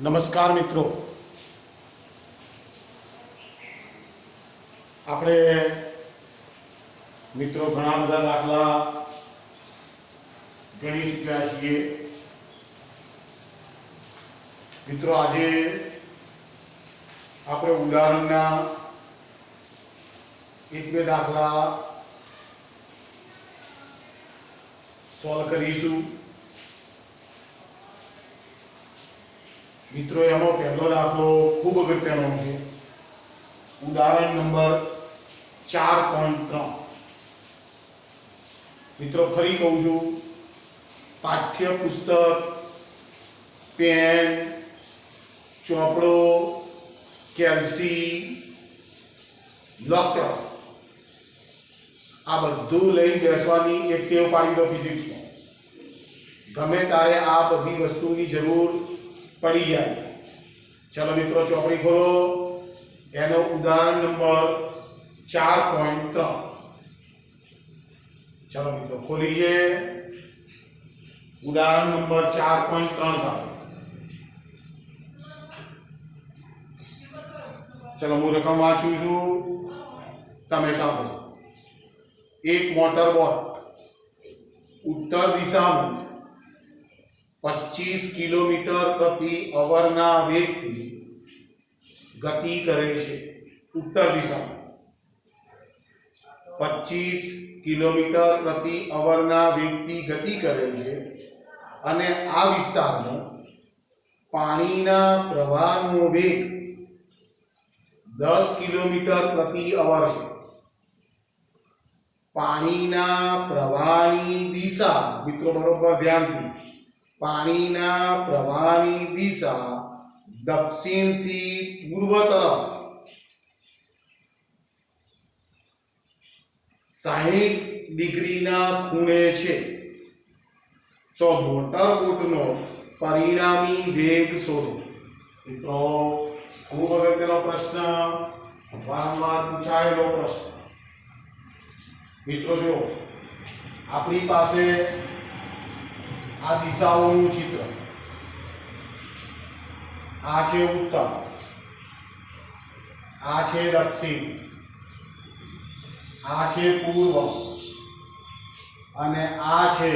નમસ્કાર મિત્રો, આપણે મિત્રો ઘણા બધા દાખલા ગણી ચૂક્યા છીએ. મિત્રો આજે આપણે ઉદાહરણના એક બે દાખલા સોલ્વ કરીશું. મિત્રો એમાં પહેલો દાખલો ખૂબ અગત્યનો છે. ઉદાહરણ નંબર 4.3. મિત્રો ફરી કહું છું, પાઠ્યપુસ્તક, પેન, ચોપડો, કેલ્સી, લેપટોપ આ બધું લઈને બેસવાની એક ટેવ પાડી દો ફિઝિક્સમાં. ગમે ત્યારે આ બધી વસ્તુની જરૂર પડી જાય. ચલો મિત્રો ચોપડી ખોલો, એનો ઉદાહરણ નંબર 4.3. ચલો મિત્રો ખોલીએ ઉદાહરણ નંબર 4.3 ચલો હું રકમ વાંચું છું, તમે સાંભળો. એક મોટર બોટ ઉત્તર દિશામાં 25 કિલોમીટર પ્રતિ અવરના વેગથી ગતિ કરે છે. ઉત્તર દિશામાં 25 કિલોમીટર પ્રતિ અવરના વેગથી ગતિ કરે છે અને આ વિસ્તારમાં પાણીના પ્રવાહનો વેગ 10 કિલોમીટર પ્રતિ અવર છે. પાણીના પ્રવાહની દિશા, મિત્રો બરોબર ધ્યાનથી, પાણીના પ્રવાહની દિશા દક્ષિણથી પૂર્વ તરફ 60 ડિગ્રીના ખૂણે છે. તો મોટર બોટનો પરિણામી વેગ શોધો. મિત્રો ખૂબ અગત્યનો પ્રશ્ન, વારંવાર પૂછાયેલો પ્રશ્ન. મિત્રો જો આપણી પાસે આ દિશાઓનું ચિત્ર, આ છે ઉત્તર, આ છે દક્ષિણ, આ છે પૂર્વ અને આ છે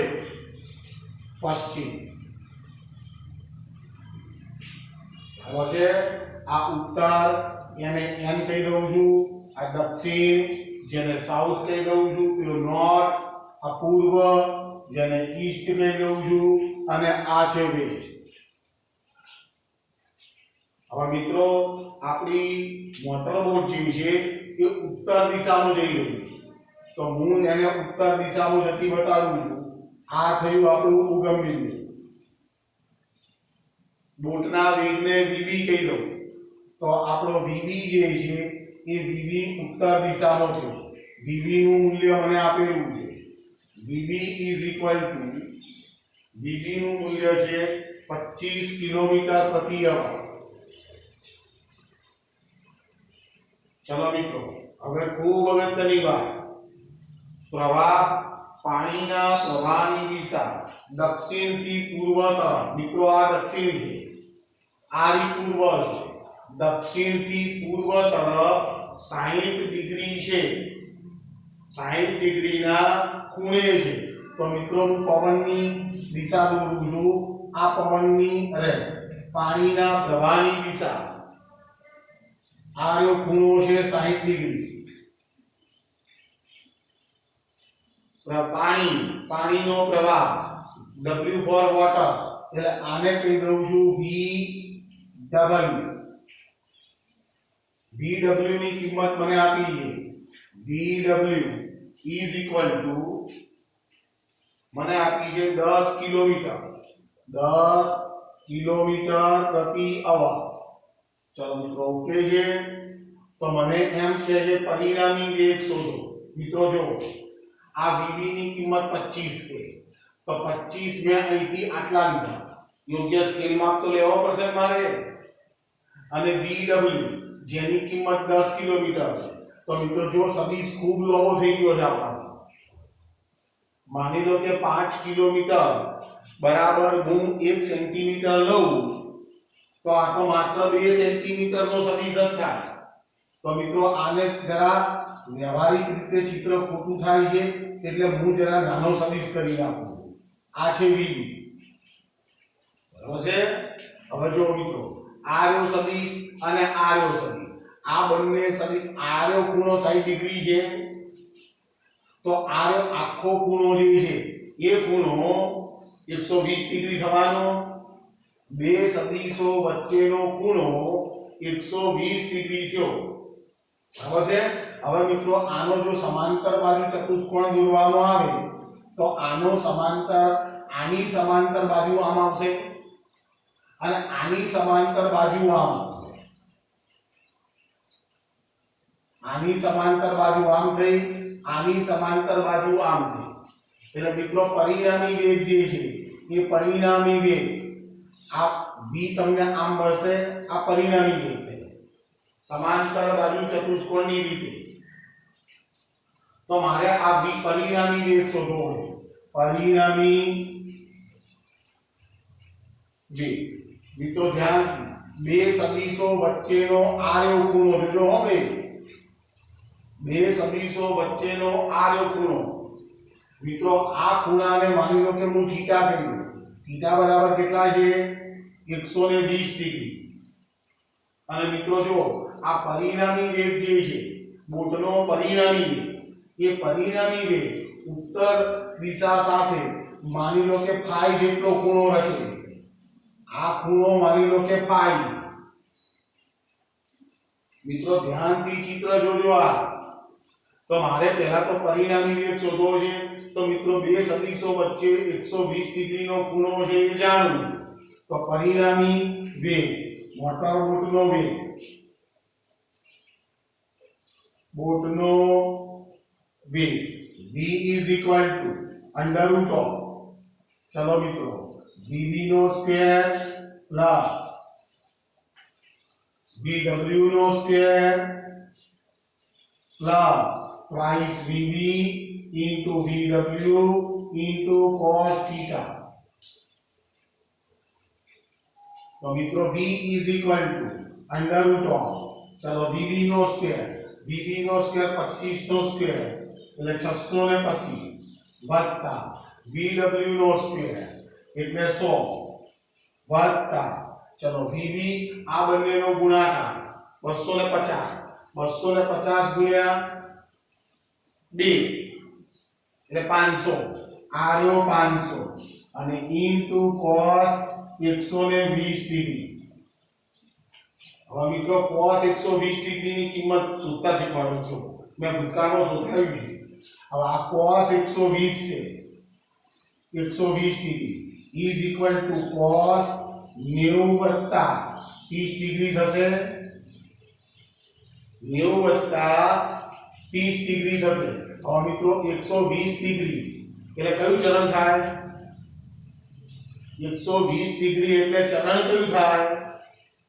પશ્ચિમ. હવે છે આ ઉત્તર, એને એન કહી દઉં છું. આ દક્ષિણ, જેને સાઉથ કહી દઉં છું, પેલો નોર્થ. આ પૂર્વ, જેને ઈસ્ટ કહી દઉં છું, અને આ છે વેસ્ટ. હવે મિત્રો આપણી મોટર બોટ જે છે એ ઉત્તર દિશામાં જઈ રહી છે, તો હું એને ઉત્તર દિશામાં જતી બતાડું છું. આ થયું આપણું ઉગમ બિંદુ. બોટના વેગને vb કહી દઉં, તો આપણો vb જે છે એ vb ઉત્તર દિશામાં છે. vb નું મૂલ્ય મને આપેલું છે. vb નું મૂલ્ય છે 25 કિલોમીટર પ્રતિ અવર. ચલો મિત્રો હવે ખૂબ અગત્યની વાત, પ્રવાહ, પાણીના પ્રવાહની દિશા દક્ષિણથી પૂર્વ તરફ. મિત્રો આ દક્ષિણ છે, આ રી પૂર્વ છે. દક્ષિણથી પૂર્વ તરફ 60 ડિગ્રી છે, 60 ડિગ્રીના ખૂણે છે. તો મિત્રો હું પવનની દિશા દોરું છું. આ પવનની પાણીના પ્રવાહની દિશા, આ રહ્યો ખૂણો છે 60 ડિગ્રી. પાણીનો પ્રવાહ, W ફોર વોટર, એટલે આને કહી દઉં છું VW ની કિંમત મને આપી છે. VW ઇઝ ઇક્વલ ટુ મને આપી છે 10 કિલોમીટર, 10 કિલોમીટર પ્રતિ અવર. ચલો મિત્રો ઓકે છે. તો મને એમ કહે છે પરિણામી વેગ શોધો. મિત્રો જો આ vb ની કિંમત 25 છે, તો 25 મેં અહીંથી આટલા લીધા. યોગ્ય સ્કેલ માપ તો લેવો પડશે મારે. અને vw જેની કિંમત 10 કિલોમીટર છે, તો મિત્રો જો સદિશ ખૂબ લોબો થઈ ગયો છે આપણને. માની લો કે 5 કિલોમીટર બરાબર હું 1 સેન્ટીમીટર લઉં तो आ तो मात्र 2 सेंटीमीटर नो सदिश ज थाय। तो मित्रों आने जरा व्यवहारिक रीते चित्र खोटું થાય છે એટલે હું જરા નાનો સદિશ કરી આપું। આ છે v બરાબર છે। હવે જો મિત્રો આ રહ્યો સદિશ અને આ રહ્યો સદિશ, આ બંને સદિશ આ રહ્યો ખૂણો 60 ડિગ્રી છે, તો આ રહ્યો આખો ખૂણો જે છે એ ખૂણો 120 ડિગ્રી થવાનો। બે સદિશો વચ્ચેનો ખૂણો 120 ડિગ્રી થયો, બરાબર છે। હવે મિત્રો આનો જો સમાંતર બાજુ ચતુષ્કોણ દોરવામાં આવે તો આનો સમાંતર આની સમાંતર બાજુ આમ આવશે અને આની સમાંતર બાજુ આમ આવશે। આની સમાંતર બાજુ આમ થઈ, આની સમાંતર બાજુ આમ થઈ, એટલે મિત્રો પરિણામી વેગ જે છે એ પરિણામી વેગ આ v તમને આમ મળશે, આ પરિણામી વેગ છે સમાંતર બાજુ ચતુષ્કોણની રીતે। તો મારે આ v પરિણામી વેગ શોધવો છે, પરિણામી વેગ। મિત્રો ધ્યાન, બે સદિશો વચ્ચેનો આ રહ્યો ખૂણો જોજો હવે, બે સદિશો વચ્ચેનો આ રહ્યો ખૂણો મિત્રો, આ ખૂણાને માની લો કે હું થીટા કહું, થીટા બરાબર કેટલા છે 120 ડિગ્રી। અને મિત્રો જો આ પરિણામી વેગ જે છે બોટનો પરિણામી વેગ, એ પરિણામી વેગ ઉત્તર દિશા સાથે માની લો કે ફાઈ જેટલો ખૂણો રચે। આ ખૂણો માની લો કે ફાઈ। મિત્રો ધ્યાનથી चित्र જોજો आ। तो मारे पहला तो परिणामी वेग शोधવો છે। तो मित्रों બે સદિશો વચ્ચે 120 ડિગ્રી નો ખૂણો છે એ જાણવું। तो परिणामी वेग मोटर बोटનો वेग, बोटનો वेग v is equal to under root of, चलो मित्रों vv नो स्क्वायर प्लस vw नो square plus twice vv into vw into cos theta. तो मित्रों v is equal to under root of, चलो vv नो स्क्वायर 25 नो स्क्वायर એટલે 625 વત્તા vw નો સ્ક્વેર એટલે 100 વત્તા ચલો vv આ બંનેનો ગુણાકાર 250 ગુણ્યા 2 એટલે 500, આ રહ્યો 500 અને ઇન્ટુ cos 120 ડિગ્રી। હવે મિત્રો cos 120 ડિગ્રીની કિંમત શોધતા શીખવાડું છું, મેં ભૂતકાળમાં શોધાયું છે। अब आ cos 120 से 120 degree is equal to cos 90 वत्ता 30 डिग्री થશે, 90 वत्ता 30 डिग्री થશે। હવે મિત્રો 120 डिग्री એટલે કયું ચરણ થાય 120 डिग्री એટલે ચરણ કયું થાય,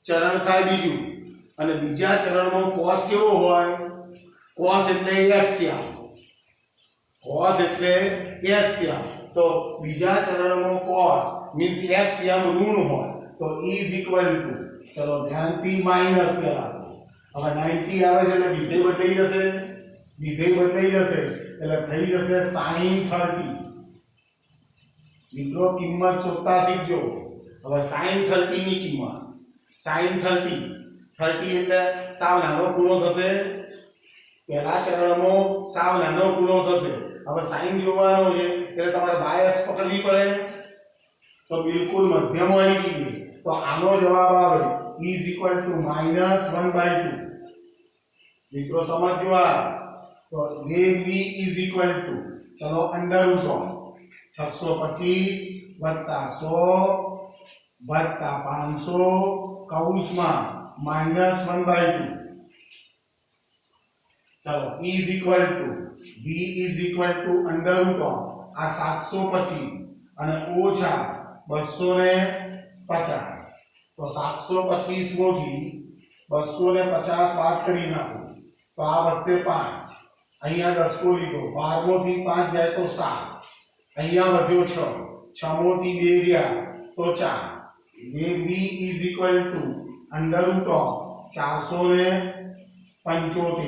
ચરણ થાય બીજું। અને બીજા ચરણમાં cos કેવો હોય, cos એટલે x cos એટલે x યામ, तो બીજા ચરણમાં cos मींस x યામ ઋણ હોય તો is equal to, ચલો ધ્યાનથી માઈનસ પહેલા હવે 90 આવે છે એટલે વિધેય બદલાઈ જશે, વિધેય બદલાઈ જશે એટલે થઈ જશે sin 30। મિત્રો કિંમત શોધતા શીખજો। હવે sin 30 ની કિંમત sin 30 એટલે સાવ નાનો ખૂણો થશે, પહેલા ચરણમાં સાવ નાનો ખૂણો થશે। હવે સાઈન જોવાનો છે એટલે તમારે y અક્ષ પકડવી પડે, તો બિલકુલ મધ્યમ આવી જોઈએ। તો આનો જવાબ આવે is equal to -1/2। મિત્રો સમજો આ, તો વેગ v is equal to, ચલો અંડર રૂટ ઓફ 625 વત્તા 100 વત્તા 500 કૌંસમાં -1/2, चलो is equal to v is equal to under root of आ 725 અને ઓછા 250। તો 725 મોથી 250 બાદ કરી નાખો તો આ વધશે 5, અહીંયા 10 કો લીધો, 12 મોથી 5 જાય તો 7, અહીંયા વધ્યો 6, 6 મોથી 2 ગયા તો 4, वेग v is equal to under root of 475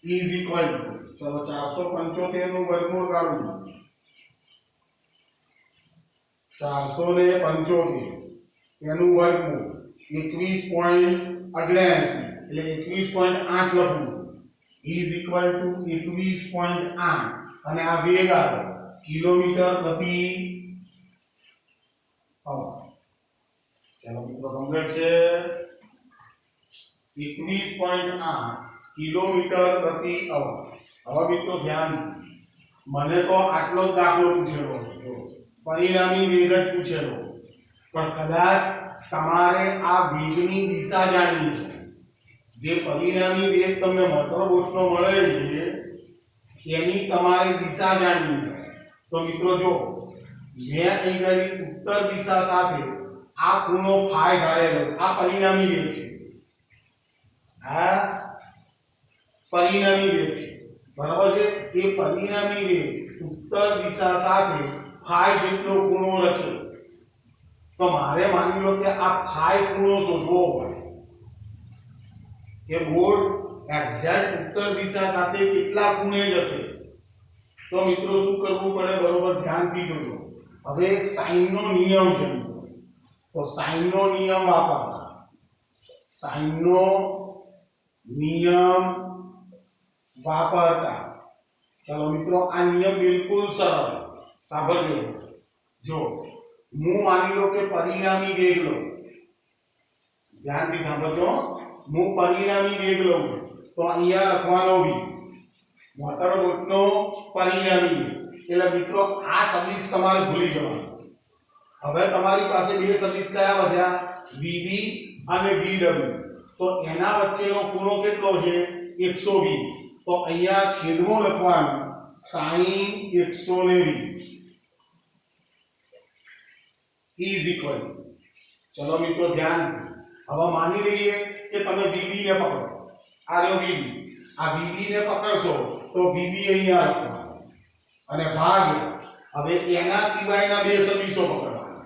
is equal to, चलो 475 નું વર્ગમૂળ કાઢો, 475 એનું વર્ગમૂળ 21.79 એટલે 21.8 લખું ઇઝ ઇક્વલ ટુ 21.8 અને આ વેગ આવે કિલોમીટર પ્રતિ અવર. ચાલો મિત્રો કમ્પ્લીટ છે 21.8 કિલોમીટર પ્રતિ અવર. હવે મિત્રો ધ્યાન, મને તો આટલો જ દાખલો પૂછેલો હતો, પરિણામી વેગ જ પૂછેલો, પણ કદાચ તમારે આ વેગની દિશા જાણવી છે. જે પરિણામી વેગ તમને મોટરબોટનો મળે છે એની તમારે દિશા જાણવી છે. તો મિત્રો જો મેં અહીં ગઈ ઉત્તર દિશા સાથે આ ખૂણો ફાઈ ધારેલો, આ પરિણામી વેગ છે, આ પરિણામી વેગ છે, બરાબર છે. એ પરિણામી વેગ ઉત્તર દિશા સાથે ફાઈ જેટલો ખૂણો રચે. તો મારે માની લો કે આ ફાઈ ખૂણો શોધવો હોય કે બોર્ડ એક્ઝેક્ટ ઉત્તર દિશા સાથે કેટલા ખૂણે જશે. તો મિત્રો શું કરવું પડે, બરોબર ધ્યાનથી જોજો. હવે સાઈન નો નિયમ છે, તો સાઈન નો નિયમ વાપરતા, સાઈન નો નિયમ વાપરતા. ચલો મિત્રો આ નિયમ બિલકુલ સરળ, સાંભળજો. જો હું માની લો કે પરિણામી વેગ લઉં, ધ્યાનથી સાંભળજો, હું પરિણામી વેગ લઉં તો અહીંયા લખવાનો v મોટરબોટનો પરિણામી વેગ. એટલે મિત્રો આ સદિશ તમારે ભૂલી જવાનું. હવે તમારી પાસે બે સદિશ કયા વધ્યા, vb અને vw. તો એના વચ્ચેનો ખૂણો કેટલો છે, 120. તો અહીંયા છેદમાં લખવાનું sin 120 ઇઝ ઇક્વલ. ચલો મિત્રો ધ્યાન, હવે માની લઈએ કે તમે vb ને પકડો, આ રહ્યો vb, આ vb ને પકડશો તો vb અહીંયા લખવાનું અને ભાગ. હવે એના સિવાયના બે સદિશો પકડવાના,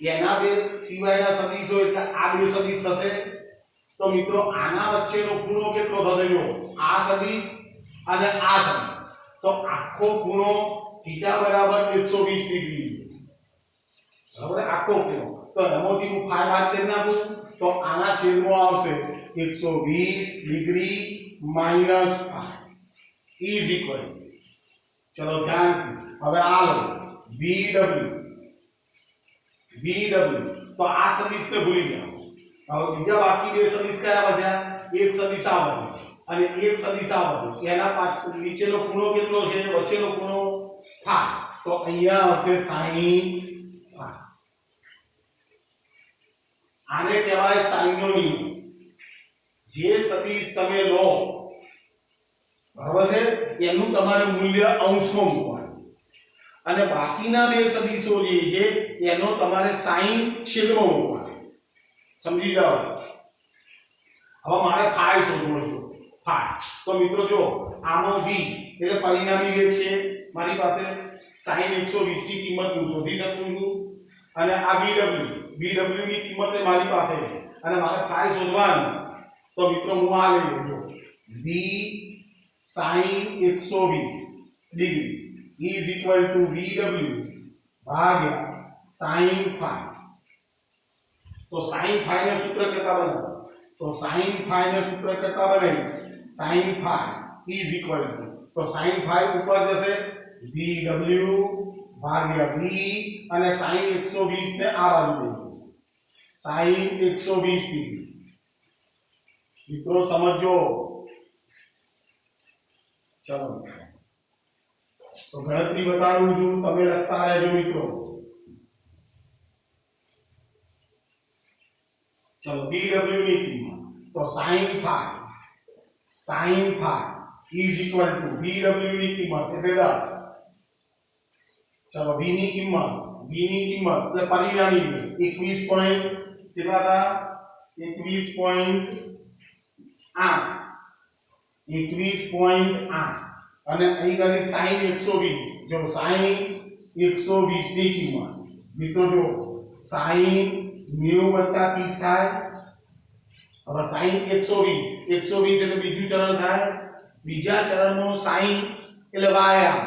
એના બે સિવાયના સદિશો એટલે આ બે સદિશ થશે. તો મિત્રો આના વચ્ચેનો ખૂણો કેટલો થશે, જો આ સદિશ અને આ સદિશ, તો આખો ખૂણો θ બરાબર 120 ડિગ્રી, બરાબર આખો ખૂણો. તો એમાંથી હું ફાઈ બાદ કરી નાખું તો આના છેદમાં આવશે 120 degree minus phi is equal. ચલો ધ્યાન, હવે આ લો vw, તો આ સદિશને ભૂલી જાઓ. હવે બીજા બાકી બે સદિશ કયા વધ્યા, એક સદિશ આ વધ્યો અને એક સદિશ આ વધ્યો. એના નીચેનો ખૂણો કેટલો છે, વચ્ચેનો ખૂણો ફાઈ, તો અહીંયા આવશે sin ફાઈ. આને કહેવાય સાઈન નો નિયમ. જે સદિશ તમે લો, બરાબર છે, એનું તમારે મૂલ્ય અંશમાં મૂકવાનું અને બાકીના બે સદિશો જે છે એનો તમારે સાઈન છેદમાં મૂકવાનો. સમજી જાઓ. હવે મારે ફાઈ શોધવો છે, ફાઈ. તો મિત્રો જો આનો v એટલે પરિણામી વેગ છે, મારી પાસે sin 120 ની કિંમત હું શોધી શકું છું અને આ vw ની કિંમત એ મારી પાસે છે અને મારે ફાઈ શોધવાનું. તો મિત્રો હું આ લઈ લઉં, જો v sin 120 degree is equal two vw ભાગ્યા sin ફાઈ. તો sin ફાઈ ને સૂત્ર કરતા બનાવો, તો sin ફાઈ ને સૂત્ર કરતા બનાવી sin phi is equal to, તો sin ફાઈ ઉપર જશે vw ભાગ્યા v અને sin 120 ને આ બાજુ લઈ sin 120 ડિગ્રી. મિત્રો સમજો. ચલો તો ગણતરી બતાડું છું, તમે લખતા રહેજો મિત્રો. ચલો bw ની કિંમત, તો sin phi is equal two bw ની કિંમત એટલે 10. ચલો v ની કિંમત એટલે પરિણામી 21 પોઈન્ટ કેટલા હતા, 21.8 અને અહીં ગણી sin 120. જો sin 120 ની કિંમત મિત્રો જો sin 90 + 30 થાય। હવે sin 120 એટલે બીજું ચરણ થાય। બીજા ચરણનો sin એટલે y આમ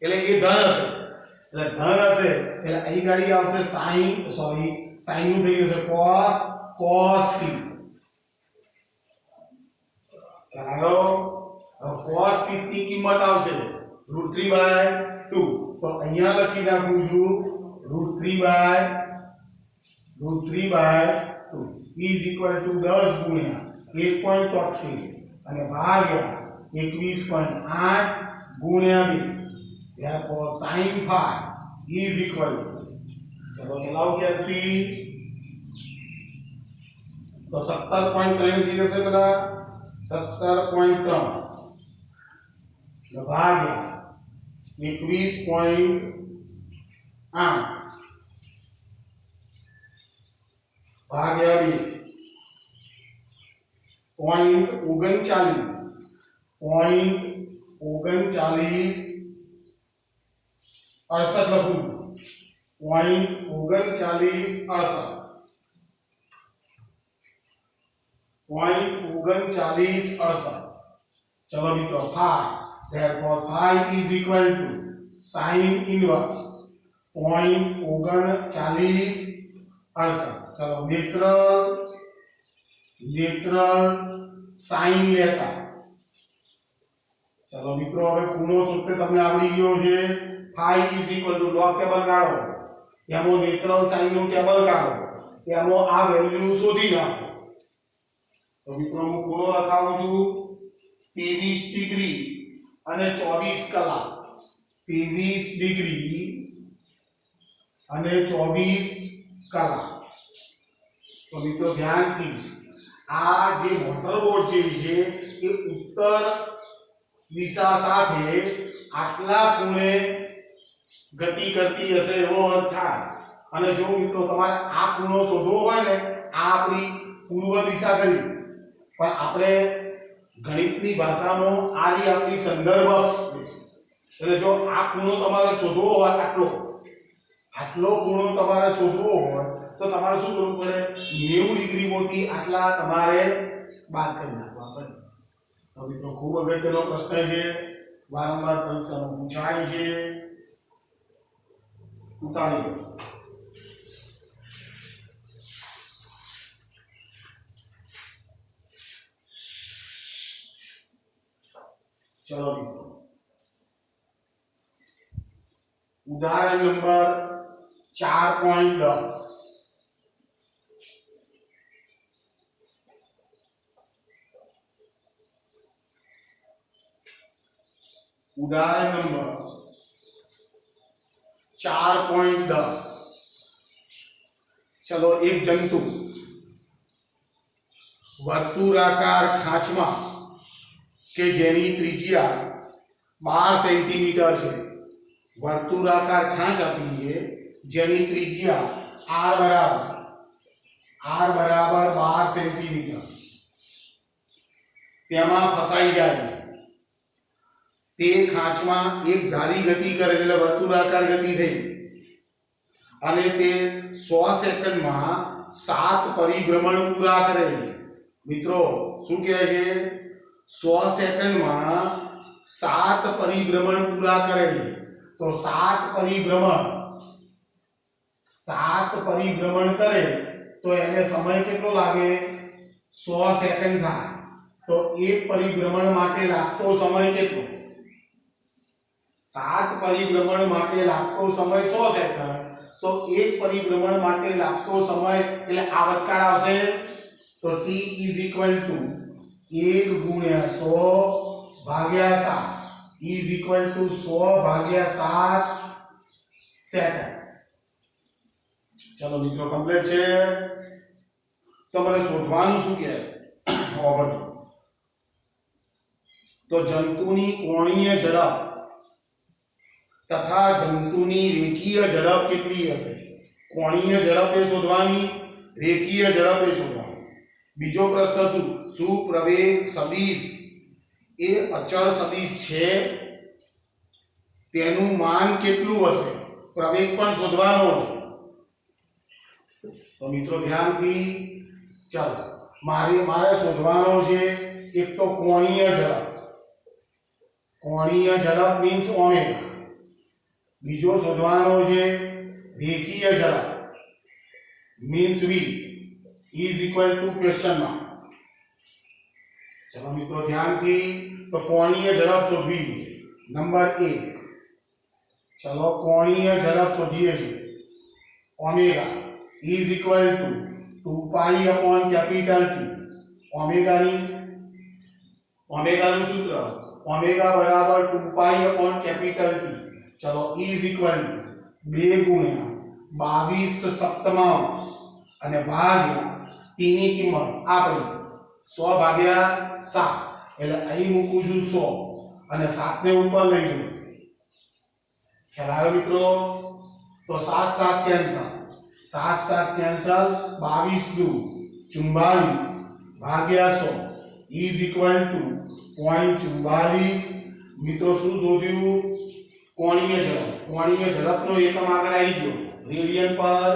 એટલે એ ધન હશે એટલે અહીં ગાડી આવશે sin નું થઈ જશે cos 30 ચાલો cos 30 ની કિંમત આવશે √3/2 તો અહીંયા લખી નાખું છું √3/2 is equal to 10 ગુણ્યા 1.73 અને ભાગ્યા 21.8 ગુણ્યા 2 therefore sin phi is equal to चलो चलाओ कैलसी तो 17.3 થઈ જશે બધા 17.3 ભાગ્યા 21.8 ભાગ્યા 2 0.39 68 લખું 0.3968 चलो मित्रों phi therefore phi is equal to sin inverse 0.3968 चलो नेचुरल sin लेता चलो मित्रों હવે ખૂણો સૂત્ર તમને આવડી ગયો છે phi is equal to log table કાઢો એમાં નેચરલ sin નું ટેબલ કાઢો એમાં આ વેલ્યુ શોધી નાખો તો મિત્રો હું ખૂણો લખાવું છું 23 ડિગ્રી અને 24 કલાક 23 ડિગ્રી અને 24 કલાક તો મિત્રો ધ્યાનથી આ જે મોટર બોર્ડ છે એ ઉત્તર દિશા સાથે આટલા ખૂણે ગતિ કરતી હશે એવો અર્થ થાય અને જો મિત્રો તમારે આ ખૂણો શોધવો હોય ને આ આપણી પૂર્વ દિશા કરી પણ આપણે ગણિતની ભાષામાં આ જે આપણી સંદર્ભ અક્ષ છે એટલે જો આ ખૂણો તમારે શોધવો હોય આટલો ખૂણો તમારે શોધવો હોય તો તમારે શું કરવું પડે 90 ડિગ્રીમાંથી આટલા તમારે બાદ કરી નાખવા પડે તો મિત્રો ખૂબ અગત્યનો પ્રશ્ન છે વારંવાર પરીક્ષામાં પૂછાય છે ઉતારી चलो મિત્રો उदाहरण नंबर 4.10 उदाहरण नंबर 4.10 चलो एक जंतु वर्तुळाकार खांचमा के जेनी त्रिज्या 12 सेंटीमीटर है वर्तुळाकार खांच आपी है जेनी त्रिज्या r बराबर 12 सेंटीमीटर तेमा फसाई जाए ते खांचमा एक धारी गति करे એટલે વર્તુળાકાર ગતિ થઈ અને તે 100 સેકન્ડ માં 7 પરિભ્રમણ પૂરા કરે મિત્રો શું કહે છે 100 सेकंड में 7 परिभ्रमण पूरा करे तो 7 परिभ्रमण करे तो एने समय केटलो लागे 100 सेकंड थाय तो एक परिभ्रमण माटे लागतो समय केटलो 7 परिभ्रमण माटे लागतो समय 100 सेकंड तो एक परिभ्रमण माटे लागतो समय એટલે આ વટકાળ આવશે તો t = 1 गुण્યા 100 ભાગ્યા 7 is equal to 100 ભાગ્યા 7 સેકન્ડ ચલો મિત્રો કમ્પ્લીટ છે તો મને શોધવાનું શું કહે ખબર તો જંતુની કોણીય ઝડપ તથા જંતુની રેખીય ઝડપ કેટલી હશે કોણીય ઝડપ એ શોધવાની રેખીય ઝડપ એ શોધવાની बीजो प्रश्न शू प्रवेग सदिश ए अचल सदिश छे तेनु मान केटलू हशे प्रवेग पण शोधवानो तो मित्रों ध्यानथी चलो मारे शोधવાનો છે एक तो कोणीय झड़प मीन्स ओमेगा, बीजो शोधવાનો છે रेखीय झड़प means v is equal to question mark. चलो मित्रों ध्यान थी तो कोणीय झड़प शोधवी नंबर 1। चलो कोणीय झड़प शोधीए omega is equal to 2 pi upon capital T. Omega નું सूत्र ओमेगा बराबर 2 पाई अपॉन कैपिटल टी। चलो इज इक्वल टू 2 गुण્યા 22 સપ્તમાંશ અને ભાગ્યા ટી ની કિંમત આપણી 100 ભાગ્યા 7 એટલે અહીં મૂકું છું 100 અને 7 ને ઉપર લઈ જઉં। ખ્યાલ આવ્યો મિત્રો? તો 7 7 કેન્સલ 22 દુ 44 ભાગ્યા 100 इज इक्वल टू 0.44। मित्रों શું શોધ્યું? કોણીય ઝડપનો એકમ આગળ આવી ગયો રેડિયન પર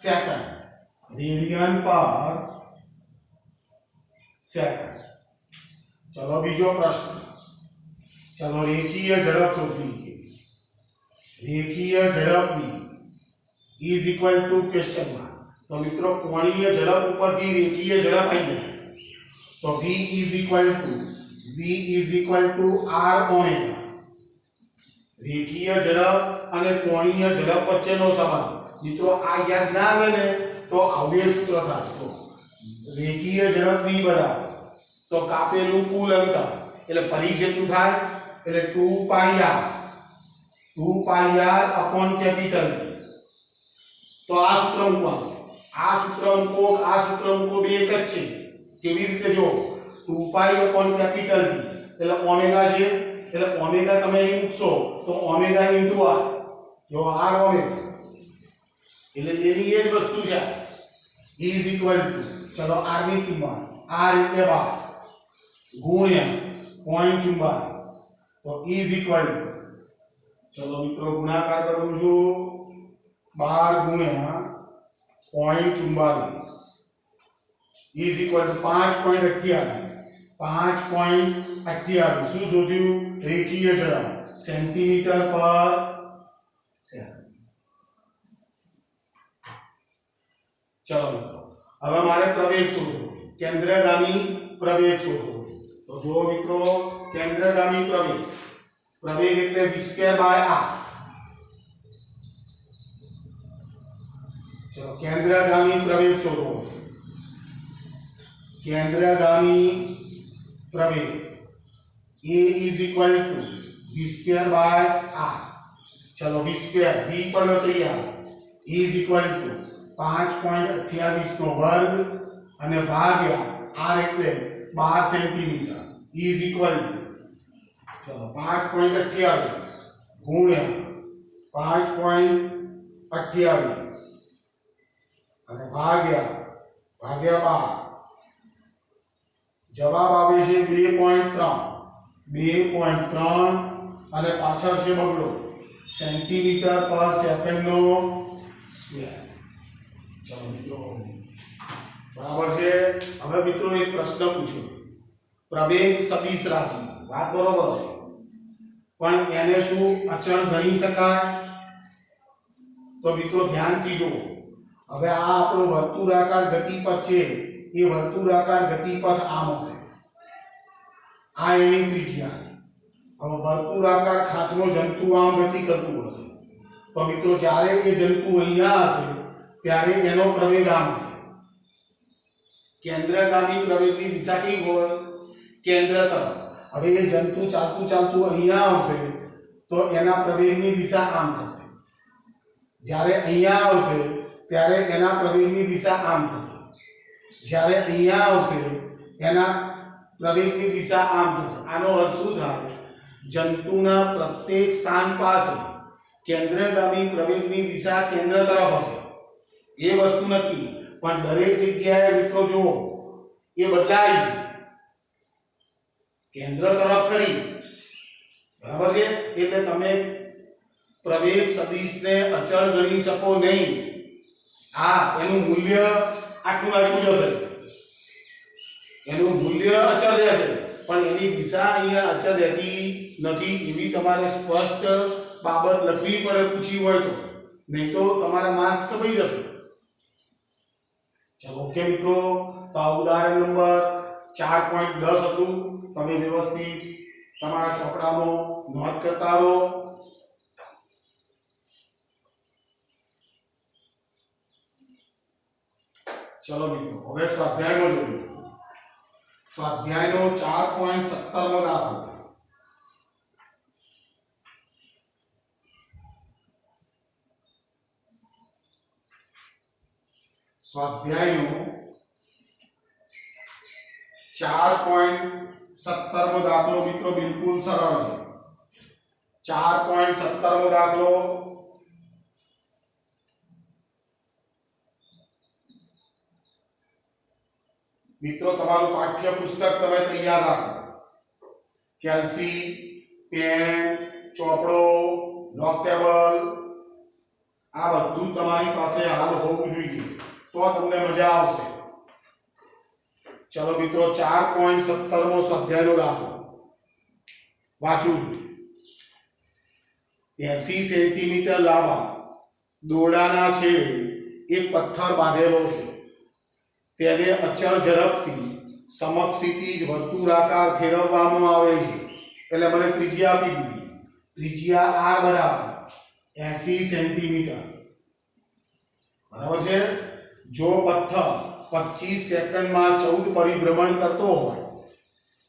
સેકન્ડ। चलो बीजो प्रश्न। चलो रेखीय झड़प शोधवी रेखीय झड़प is equal to question mark. तो मित्रों कोणीय झड़प ऊपर थी रेखीय झड़प आई जाए तो v is equal to r omega. रेखीय झड़प અને કોણીય झड़प વચ્ચેનો સંબંધ મિત્રો આ યાદ ના આવે ને તો આવડે સૂત્ર થાય। તો રેખીય झड़प v બરાબર તો કાપેલું કુલ અંતર એટલે પરિઘ જેટલું થાય એટલે 2 પાઈ r अपॉन कैपिटल T। तो આ સૂત્ર મૂકો બે એક જ છે। કેવી રીતે જો 2 પાઈ अपॉन कैपिटल T એટલે ઓમેગા છે એટલે ઓમેગા તમે અહીં મૂકશો તો ઓમેગા ઇન્ટુ r જો r ઓમેગા એટલે એની એ જ વસ્તુ છે ઇઝ ઇક્વલ ટુ ચલો r ની કિંમત r એટલે 12 ગુણ્યા 0.44 તો ઇઝ ઇક્વલ ટુ ચલો મિત્રો ગુણાકાર કરું છું 12 ગુણ્યા 0.44 इज इक्वल टू 5.28 શું શોધ્યું? રેખીય ઝડપ સેન્ટીમીટર પર સેકન્ડ। ચલો મિત્રો હવે મારે પ્રવેગ શોધવો કેન્દ્રગામી પ્રવેગ શોધવો। તો જો મિત્રો કેન્દ્રગામી પ્રવેગ એટલે v²/r। चलो केंद्रगामी प्रवेग शोधो केंद्रगामी प्रवेग a is equal to v²/r। चलो v² v पड़ो तैयार इज इक्वल टू 5.28 નો વર્ગ અને ભાગ્યા r એટલે 12 સેન્ટીમીટર इज इक्वल टू चलो 5.28 गुण્યા 5.28 અને ભાગ્યા 12 જવાબ આવે છે 2.3 અને પાછળ છે બગડો સેન્ટીમીટર પર સેકન્ડ નો સ્ક્વેર। ચલો મિત્રો બરાબર છે। હવે મિત્રો એક પ્રશ્ન પૂછ્યો પ્રવેગ સદિશ રાશિ વાત બરોબર છે પણ એને શું અચળ ગણી શકાય? તો મિત્રો ધ્યાનથી જુઓ હવે આ આપણો વર્તુળાકાર ગતિપથ છે એ વર્તુળાકાર ગતિપથ આમ હશે આ એની ત્રિજ્યા। હવે વર્તુળાકાર ખાંચનો જંતુ આમ ગતિ કરતું હશે તો મિત્રો જ્યારે એ જંતુ અહીંયા હશે ત્યારે એનો પ્રવેગ આમ હશે। કેન્દ્રગામી પ્રવેગની દિશા કેવી હોય? કેન્દ્ર તરફ। હવે એ જંતુ ચાલતું ચાલતું અહીંયા આવશે તો એના પ્રવેગની દિશા આમ થશે। જ્યારે અહીંયા આવશે ત્યારે એના પ્રવેગની દિશા આમ થશે। જ્યારે અહીંયા આવશે એના પ્રવેગની દિશા આમ થશે। આનો અર્થ શું થાય? જંતુના પ્રત્યેક સ્થાન પાસે કેન્દ્રગામી પ્રવેગની દિશા કેન્દ્ર તરફ હશે એ વસ્તુ નક્કી પણ દરેક જગ્યાએ મિત્રો જુઓ એ બદલાય કેન્દ્ર તરફ કરી બરાબર છે એટલે તમે પ્રવેગ સદિશને અચળ ગણી શકો નહીં। આ એનું મૂલ્ય આટલું જશે, એનું મૂલ્ય અચળ રહેશે, પણ એની દિશા અહીંયા અચળ રહેતી નથી. એવી તમારે સ્પષ્ટ બાબત લખવી પડે પૂછી હોય તો, નહીં તો તમારા માર્ક્સ કપાઈ જશે. ચલો ઓકે મિત્રો, તો આ ઉદાહરણ નંબર 4.10 હતું. તમે વ્યવસ્થિત તમારા ચોપડામાં નોંધ કરતા રહો. ચલો મિત્રો, હવે સ્વાધ્યાયમાં જોઈએ. સ્વાધ્યાયનો 4.17 દાખલો. સ્વાધ્યાયનો 4.17 દાખલો મિત્રો બિલકુલ સરળ છે. 4.17 દાખલો. મિત્રો તમારું પાઠ્ય પુસ્તક તમે તૈયાર રાખો. કેલ્સી, પેન, ચોપડો, લોક ટેબલ આ બધું તમારી પાસે હાલ હોવું જોઈએ, તો તમને મજા આવશે. ચલો મિત્રો, 4.17 મો સ્વાધ્યાયનો દાખલો વાંચું. 80 સેન્ટીમીટર લાંબા દોરડાના છેડે એક પથ્થર બાંધેલો છે. તેને અચળ ઝડપથી સમક્ષિતિજ વર્તુળાકાર ફેરવવામાં આવે છે. એટલે મને ત્રિજ્યા આપી દીધી. ત્રિજ્યા r બરાબર 80 સેન્ટીમીટર બરાબર છે. જો પથ્થર 25 સેકન્ડમાં 14 પરિભ્રમણ કરતો હોય,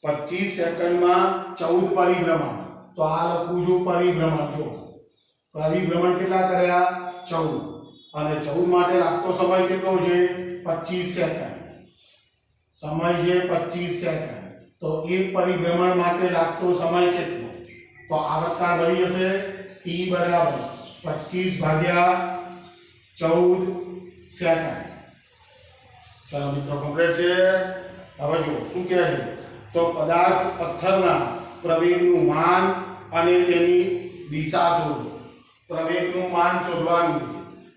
25 સેકન્ડમાં 14 પરિભ્રમણ, તો આ લખું છું પરિભ્રમણ. જો પરિભ્રમણ કેટલા કર્યા? 14, અને 14 માટે લાગતો સમય કેટલો છે? 25 સેકન્ડ. સમય છે 25 સેકન્ડ. તો એક પરિભ્રમણ માટે લાગતો સમય કેટલો? તો આવર્તન મળી જશે t બરાબર 25 ભાગ્યા 14 સેકન્ડ. ચલો મિત્રો, કમ્પ્લીટ છે. હવે જો શું કહે છે, તો પદાર્થ પથ્થરના પ્રવેગનું માન અને તેની દિશા શોધો. પ્રવેગનું માન શોધવાનું.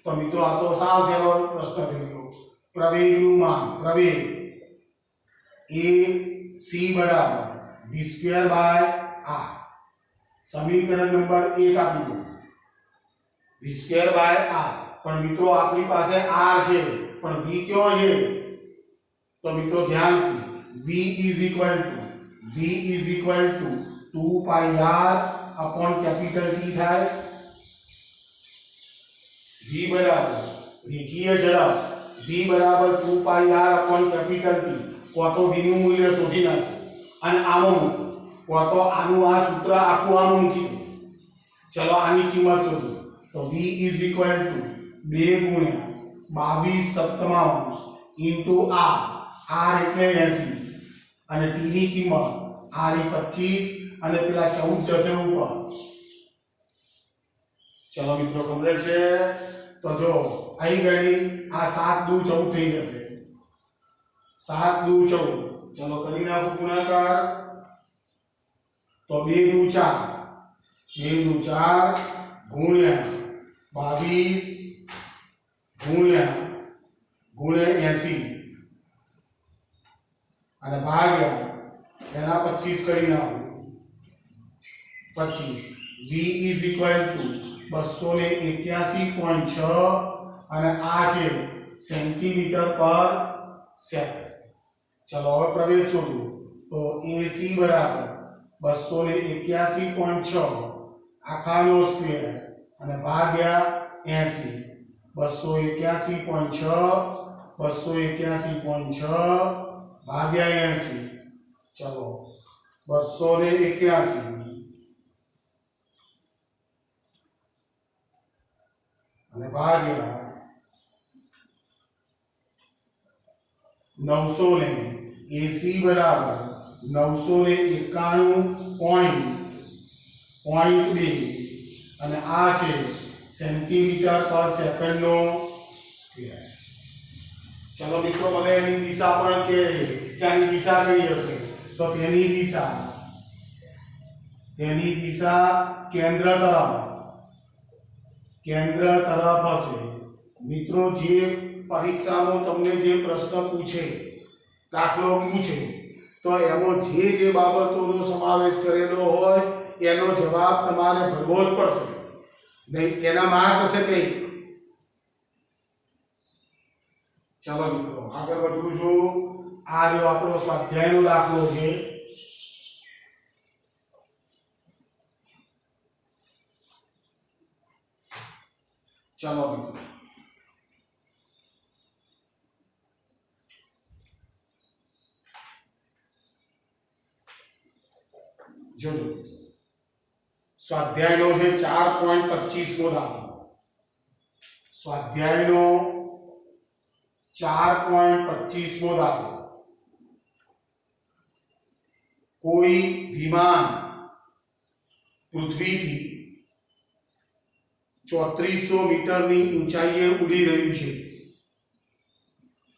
તો મિત્રો આ તો સાવ સહેલો પ્રશ્ન થઈ ગયો. પ્રવેગનું માન, પ્રવેગ a c બરાબર v² r. સમીકરણ નંબર 1 આપી દો, v² r. પણ મિત્રો આપણી પાસે r છે, પણ v કયો છે? તો મિત્રો ધ્યાનથી, v is equal to 2 pi r upon capital T થાય. v બરાબર રેખીય ઝડપ, v બરાબર 2 pi r upon capital T. કો તો v નું મૂલ્ય શોધી નાખો અને આમાં મૂકો, કો તો આનું આ સૂત્ર આખું આમાં મૂકી દો. ચલો આની કિંમત શોધો. તો v is equal to 2 ગુણ્યા 22/7 into r. r એટલે 80 અને t ની કિંમત r એ 25 અને પેલા 14 જશે ઉપર. ચલો મિત્રો, કમ્પ્લીટ છે. તો જો અહીં ગળી આ 7 દુ 14 થઈ જશે. 7 દુ 14. ચલો કરી નાખો ગુણાકાર. તો 2 દુ 4, 2 દુ 4 ગુણ્યા 22 ગુણ્યા 80 અને ભાગ્યા એના 25 કરી નાખો. 25. v is equal to 281.6 અને આ છે સેન્ટીમીટર પર સેકન્ડ. ચલો હવે પ્રવેગ શોધો. તો AC બરાબર 281.6 આખાનો સ્ક્વેર અને ભાગ્યા 80. 281.6 ભાગ્યા 80. ચલો 281 અને ભાગ્યા 900 ને AC બરાબર 991.2 અને આ છે સેન્ટીમીટર પર સેકન્ડનો સ્ક્વેર. ચલો મિત્રો, મને એની દિશા પણ કે આની દિશા કઈ હશે? તો તેની દિશા કેન્દ્ર તરફ હશે. મિત્રો જે પરીક્ષામાં તમને જે પ્રશ્ન પૂછે, દાખલો પૂછે, તો એમાં જે બાબતોનો સમાવેશ કરેલો હોય એનો જવાબ તમારે ભરવો જ પડશે, નહીં એના માર્ક હશે કઈ. ચાલો મિત્રો આગળ વધું છું. આ રહ્યો આપણો સ્વાધ્યાયનો દાખલો છે. ચાલો મિત્રો જોજો, સ્વાધ્યાયનો છે 4.25મો દાખલો. સ્વાધ્યાયનો 4.25મો દાખલો. કોઈ વિમાન પૃથ્વીથી 3400 મીટરની ઊંચાઈએ ઉડી રહ્યું છે.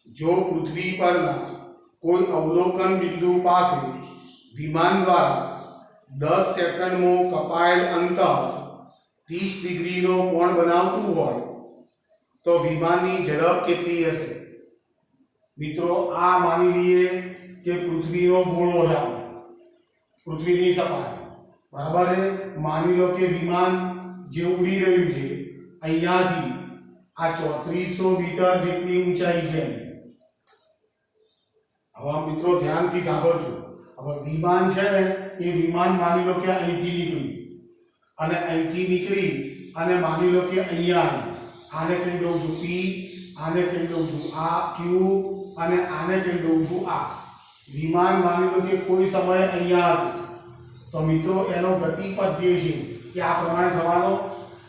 જો પૃથ્વી પરના કોઈ અવલોકન બિંદુ પાસે વિમાન દ્વારા 10 સેકન્ડમાં કપાયેલ અંતર 30 ડિગ્રીનો કોણ બનાવતું હોય તો વિમાનની ઝડપ કેટલી હશે? મિત્રો આ માની લઈએ કે પૃથ્વીનો ગોળો છે, પૃથ્વીની સપાટી, બરાબર છે. માની લો કે વિમાન જે ઉડી રહ્યું છે અહીંયાથી આ 3400 મીટર જેટલી ઊંચાઈ છે. હવે મિત્રો ધ્યાનથી સાંભળજો. હવે વિમાન છે ને એ વિમાન માની લો કે અહીંથી નીકળી અને માની લો કે અહીંયા આને કહી દઉં છું P, આને કહી દઉં છું આ Q અને આને કહી દઉં છું આ. વિમાન માની લો કે કોઈ સમયે અહીંયા હતું તો મિત્રો એનો ગતિપથ જે છે એ આ પ્રમાણે થવાનો.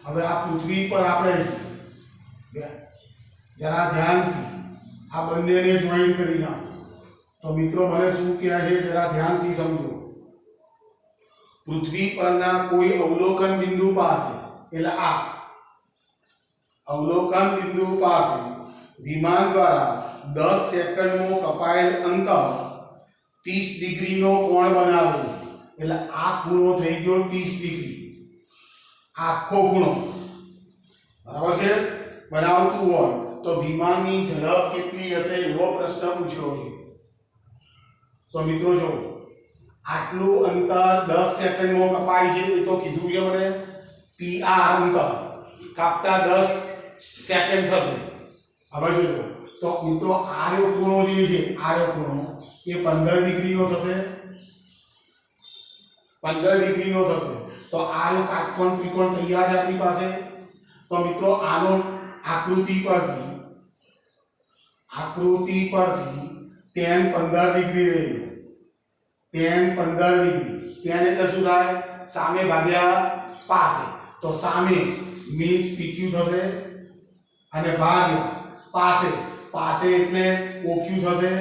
હવે આ પૃથ્વી પર આપણે જરા ધ્યાનથી આ બંનેને જોઈન કરી નાખો. તો મિત્રો મને શું કહે છે જરા ધ્યાનથી સમજો. પૃથ્વી પરના કોઈ અવલોકન બિંદુ પાસે, એટલે આ અવલોકન બિંદુ પાસે વિમાન દ્વારા 10 સેકન્ડમાં કપાયેલ અંતર 30 ડિગ્રીનો કોણ બનાવે. એટલે આ ખૂણો થઈ ગયો 30 ડિગ્રી, આખો ખૂણો, બરાબર છે, બનાવતું હોય તો વિમાનની ઝડપ કેટલી હશે એવો પ્રશ્ન પૂછ્યો છે. તો મિત્રો જો આટલું અંતર 10 સેકન્ડમાં કપાય છે એ તો કીધું છે મને. PR અંતર કાપતા 10 સેકન્ડ થશે. હવે જોજો તો મિત્રો આ રહ્યો ખૂણો જે છે, આ રહ્યો ખૂણો એ 15 ડિગ્રીનો થશે, 15 ડિગ્રીનો થશે. તો આ રહ્યો કાટકોણ ત્રિકોણ તૈયાર છે આપણી પાસે. તો મિત્રો આનો આકૃતિ પરથી tan 15 ડિગ્રી લઈ લો. tan 15 ડિગ્રી, tan એટલે શું થાય? સામે ભાગ્યા પાસે. તો સામે મીન્સ PQ થશે અને ભાગ્યા પાસે એટલે OQ થશે.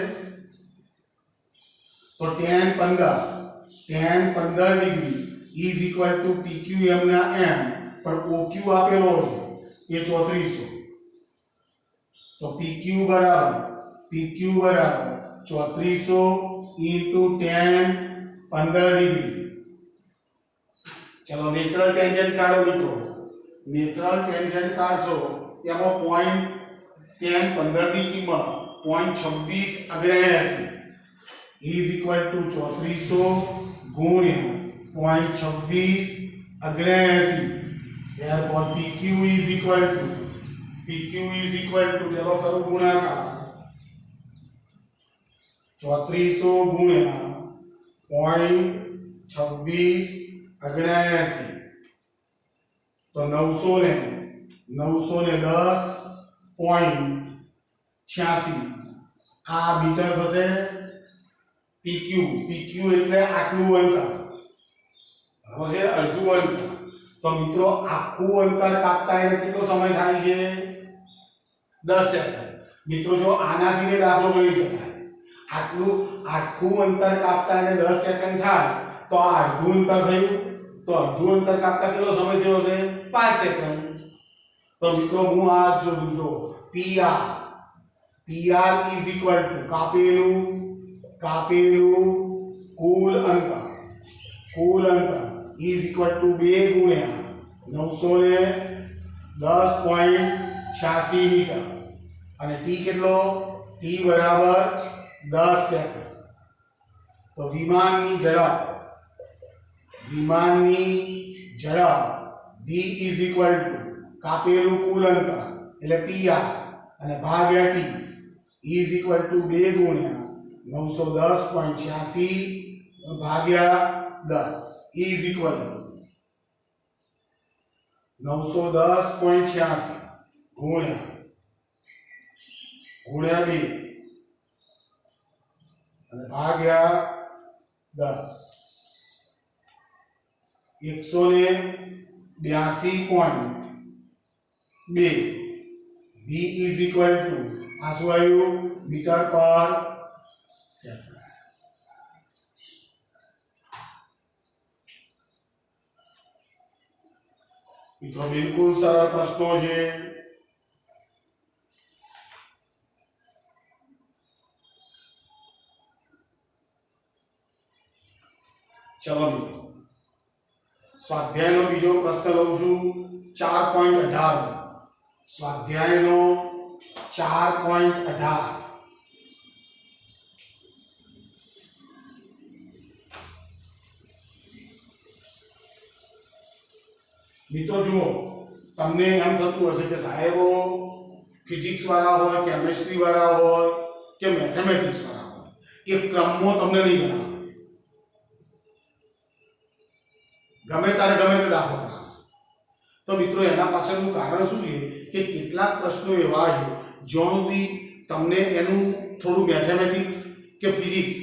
તો tan 15 degree is equal two PQM ના m, પણ OQ આપેલો એ 3400. તો PQ બરાબર 3400 into tan 15 ડિગ્રી. ચલો નેચરલ ટેન્જન્ટ કાઢો મિત્રો. નેચરલ ટેન્જન્ટ કાઢશો એમાં પોઈન્ટ tan 15 ની કિંમત 0.2679 ઇઝ ઇક્વલ ટુ 3400 ગુણ્યા 0.2679. therefore PQ is equal to ચલો કરો ગુણાકાર 3400 ગુણ્યા 0.2679 તો 910.86 આ મીટર થશે. PQ એટલે આટલું અંતર, બરાબર છે, અડધું અંતર. તો મિત્રો આખું અંતર કાપતા એને કેટલો સમય થાય છે? 10 સેકન્ડ. મિત્રો જો આનાથી ને દાખલો ગણી શકાય. આખું અંતર કાપતા એને 10 સેકન્ડ થાય તો આ અડધું અંતર થયું. તો અડધું અંતર કાપતા કેટલો સમય થયો છે? 5 સેકન્ડ. તો મિત્રો હું આ જોઉં જો PR is equal to કાપેલું કુલ અંતર is equal to 2 ગુણ્યા 910.86 મીટર. અને t કેટલો? t બરાબર 10 સેકન્ડ. તો વિમાનની ઝડપ v ઇઝ ઇક્વલ ટુ કાપેલું કુલ અંતર એટલે pr અને ભાગ્યા t ઇઝ ઇક્વલ ટુ 2 ગુણ્યા 910.86 ભાગ્યા 10 ઇઝ ઇક્વલ ટુ 910.86 ગુણ્યા 2 અને ભાગ્યા 10 182.2 v ઇઝ ઇક્વલ ટુ આ શું આવ્યું? મીટર પર સેકન્ડ. મિત્રો બિલકુલ સરળ પ્રશ્નો છે. ચલો મિત્રો સ્વાધ્યાયનો બીજો પ્રશ્ન લઉં છું 4.18. સ્વાધ્યાયનો 4.18. મિત્રો જુઓ, તમને એમ થતું હશે કે સાહેબો ફિઝિક્સ વાળા હોય, કેમેસ્ટ્રી વાળા હોય કે મેથેમેટિક્સ વાળા હોય, એ ક્રમમાં તમને નહીં ગણાવે. ગમે ત્યારે ગમે તે દાખલો ગણાવશે. તો મિત્રો એના પાછળનું કારણ શું છે કે કેટલાક પ્રશ્નો એવા છે જ્યાં સુધી તમને એનું થોડું મેથેમેટિક્સ કે ફિઝિક્સ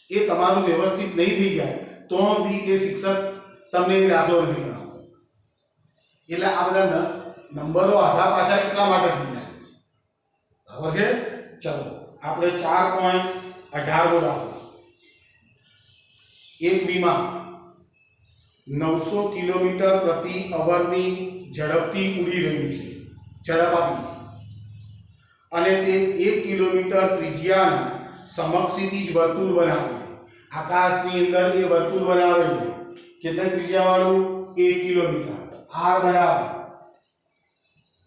એ તમારું વ્યવસ્થિત નહીં થઈ જાય તો સુધી એ શિક્ષક તમને એ દાખલો નથી ગણાવતો. એટલે આ બધા નંબરો આધા પાછા એટલા માટે થઈ જાય. બરાબર છે? ચલો આપણે 4.18 દાખલો. એક વિમાન 900 કિલોમીટર પ્રતિ અવરની ઝડપથી ઉડી રહ્યું છે. ઝડપ આપી અને તે 1 કિલોમીટર ત્રિજ્યાના સમક્ષિતિજ વર્તુળ બનાવે. આકાશની અંદર એ વર્તુળ બનાવે છે. કેટલા ત્રિજ્યાવાળું? 1 કિલોમીટર. r બરાબર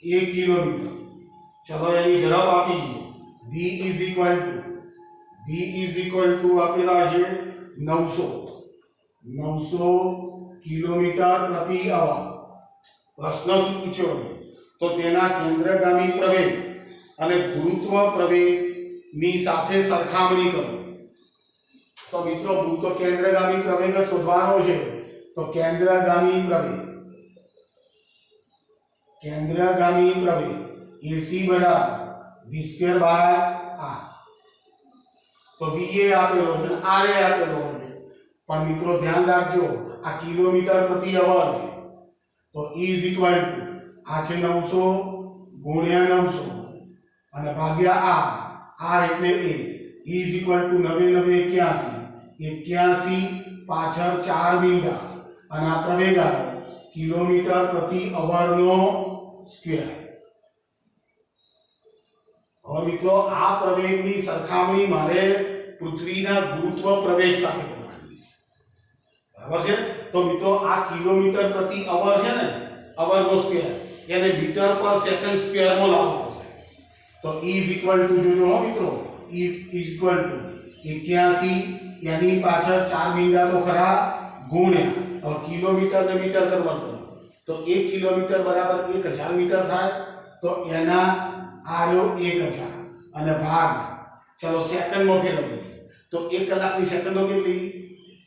1 કિલોમીટર. ચલો એની ઝડપ આપી v ઇઝ ઇક્વલ ટુ આપેલા છે 900 કિલોમીટર પ્રતિ અવર. પ્રશ્ન શું પૂછ્યો? તો તેના કેન્દ્રગામી પ્રવેગ અને ગુરુત્વ પ્રવેગની સાથે સરખામણી કરો. તો મિત્રો ગુરુત્વ કેન્દ્રગામી પ્રવેગ શોધવાનો છે. તો કેન્દ્રગામી પ્રવેગ AC બરાબર v² બાય r. તો v એ આપેલો છે, r એ આપેલો છે, પણ મિત્રો ધ્યાન રાખજો આ કિલોમીટર પ્રતિ અવર છે. તો e ઇઝ ઇક્વલ ટુ આ છે 900 ગુણ્યા 900 અને ભાગ્યા r એટલે a. e is equal two 9981 પાછળ 4 મીંડા અને આ પ્રવેગ આવ્યો કિલોમીટર પ્રતિ અવરનો સ્ક્વેર. હવે મિત્રો આ પ્રવેગની સરખામણી મારે પૃથ્વીના ગુરુત્વ પ્રવેગ સાથે કરવાની છે. બરાબર છે? તો મિત્રો આ કિલોમીટર પ્રતિ અવર છે ને, અવરનો સ્ક્વેર, એને મીટર પર સેકન્ડ સ્ક્વેરમાં લાવવો પડશે. તો e ઇઝ ઇક્વલ ટુ જોજો હો મિત્રો, e ઇઝ ઇક્વલ ટુ 81 એની પાછળ 4 મીંડા તો ખરા ગુણ્યા. હવે કિલોમીટર ને મીટર કન્વર્ટ કરો તો 1 કિલોમીટર બરાબર 1000 મીટર થાય. તો એના આરો 1000 અને ભાગ, ચલો સેકન્ડમાં ફેરવીએ તો 1 કલાકની સેકન્ડો કેટલી?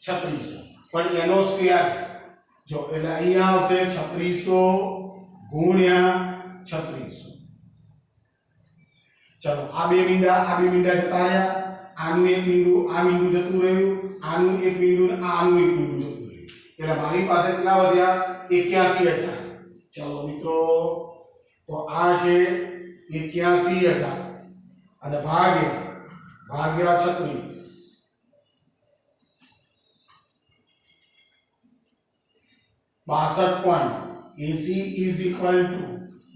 3600. પણ એનો સ્ક્વેર જો એટલે અહીંયા આવશે 3600 ગુણ્યા 3600. ચલો આ બે મીંડા જતા રહ્યા. આનું એક મીંડું આ મીંડું જતું રહ્યું, આનું એક મીંડું ને આનું એક મીંડું જતું રહ્યું. એટલે મારી પાસે કેટલા વધ્યા? 81000. ચલો મિત્રો તો આ છે 81000 અને ભાગ્યા 36. AC ઇઝ ઇક્વલ ટુ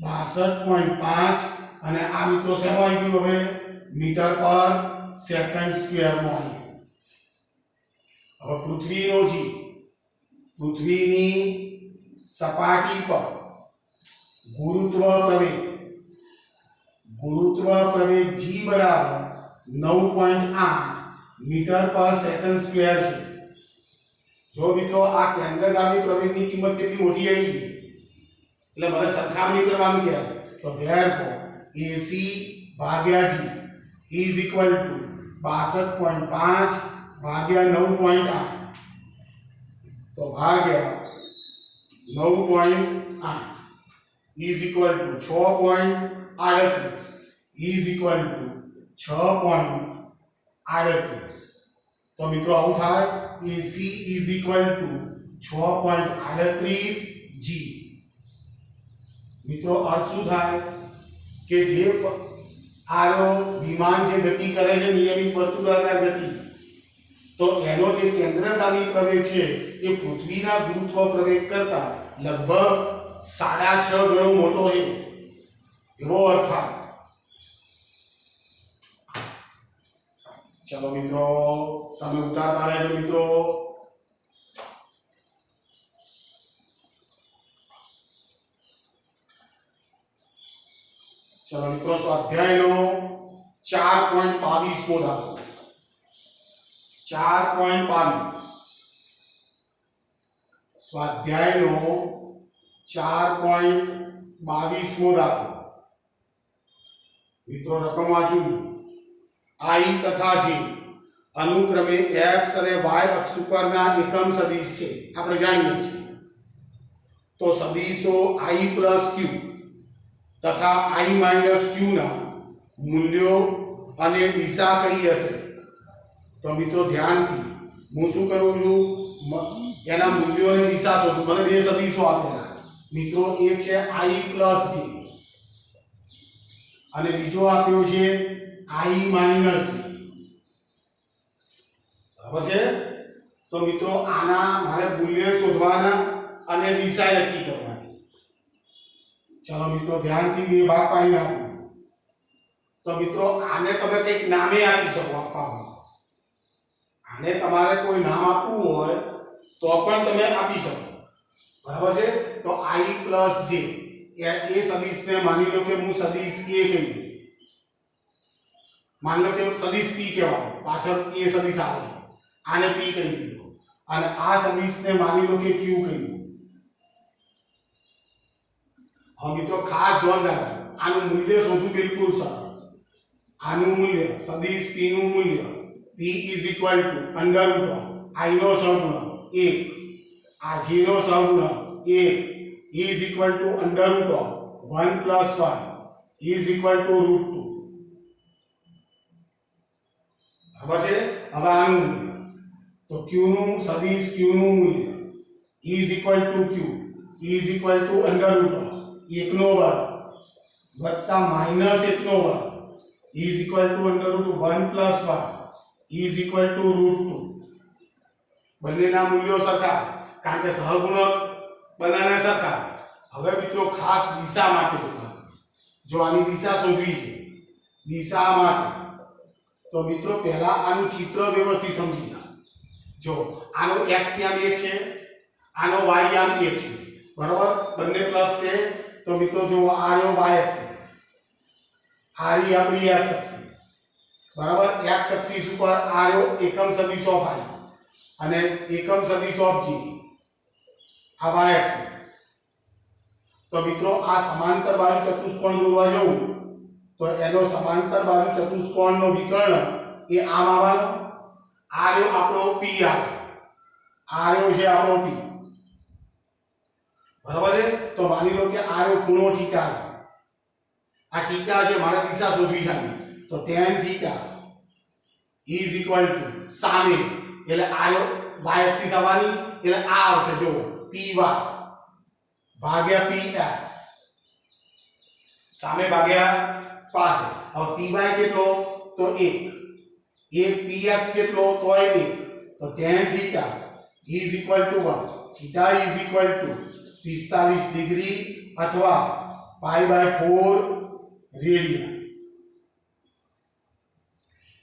62.5 અને આ મિત્રો શેમાં આવી ગયું? હવે મીટર પર સેકન્ડ સ્ક્વેરમાં આવી ગયું. હવે પૃથ્વીની સપાટી પર ગુરુત્વ ગુરુત્વ પ્રવેગ g બરાબર 9.8 મીટર પર સેકન્ડ સ્ક્વેર છે। જો મિત્રો આ કેન્દ્રગામી પ્રવેગની કિંમત કેટલી મોટી આવી એટલે મને સરખામણી કરવાનું કે તો therefore AC ભાગ્યા g is equal to 62.5 ભાગ્યા 9.8 તો ભાગ્યા 9.8 is equal to 6.38 is equal to 6.38 તો મિત્રો આવું થાય AC is equal to 6.38 g। મિત્રો અર્થ શું થાય કે જે આરો વિમાન જે ગતિ કરે છે નિયમિત વર્તુળાકાર ગતિ તો એનો જે કેન્દ્રગામી પ્રવેગ છે એ પૃથ્વીના ગુરુત્વ પ્રવેગ કરતા લગભગ 6.5 ગણો મોટો છે એવો અર્થ થાય। ચલો મિત્રો તમે ઉતારતા રહેજો મિત્રો। चलो मित्रों स्वाध्याय नो 4.22 मो दाखलो 4.22 स्वाध्याय नो 4.22 मो दाखलो मित्रों रकम वाँचू I तथा J अनुक्रमे x અને y અક્ષ ઉપરના એકમ સદિશ છે આપણે જાણીએ છીએ તો સદિશો I + q तथा I - q ना मूल्यों અને દિશા કઈ હશે તો મિત્રો ધ્યાનથી હું શું કરું છું એના મૂલ્યો અને દિશા શોધું। મને બે સદિશો આપેલા મિત્રો એક છે I + j અને બીજો આપ્યો છે I - j બરાબર છે। તો મિત્રો આના મારે મૂલ્ય શોધવાના અને દિશા નક્કી કરવાની। चलो मित्रों ध्यान थी ये भाग पाड़ी नाखो तो मित्रों आने तमे कईक नामे आपी सको आपवामां आने तमारे कोई नाम आपवुं होय तो पण तमे आपी सको बराबर छे। तो I + j ए सदिश ने मानी लो के हूँ सदिश ए कही दऊं मान लो के सदिश p कहेवाय पाछळ ए सदिश आवे आने p कही दीधो અને આ સદિશ ને માની લો કે q કही दऊं। हाँ मित्रों खास ध्यान रखो आनु मूल्य शोधવું बिल्कुल सरल। आनु मूल्य सदिश p નું मूल्य p = √i નો સહગુણક 1 આ j નો સહગુણક 1 is equal to √1 + 1 is equal to √2 બરાબર છે। હવે આનું મૂલ્ય તો q નું સદિશ q નું મૂલ્ય is equal to q is equal to √1 एक नो वर्ग वत्ता माइनस एक नो वर्ग is equal to √1 + 1 is equal to √2 બંનેના મૂલ્યો સરખા કારણ કે સહગુણક બનાને સરખા। હવે મિત્રો ખાસ દિશા માટે જો આની દિશા શોધવી છે દિશા માટે તો મિત્રો પહેલા આનું ચિત્ર વ્યવસ્થિત સમજી લો। જો આનો x યામ 1 છે આનો y યામ 1 છે બરાબર બંને પ્લસ છે तो मित्रों जो आ रो y एक्सिस आ रही अपनी x एक्सिस बराबर x एक्सिस ऊपर आ रो एकम सदिश ऑफ i અને એકમ સદિશ ઓફ g આ y एक्सिस। तो मित्रों आ समांतर बाजू चतुष्कोण દોરવા જવું તો એનો સમાંતર બાજુ ચતુષ્કોણનો વિકર્ણ એ આમ આવવાનો આ રહ્યો આપણો p આવે આ રહ્યો છે આપણો p बराबर है। तो मानी लो कि आ रो खूणो थीटा आ थीटा जे मारे दिशा शोधवी છે तो tan theta is equal to सामे એટલે आ रो y एक्सिस આવવાની એટલે આ આવશે જો py ભાગ્યા px સામે ભાગ્યા પાસે। હવે py કેટલો તો 1 px કેટલો તો 1 તો tan theta is equal to 1 theta is equal to 45 degree अथवा π/4 રેડિયન।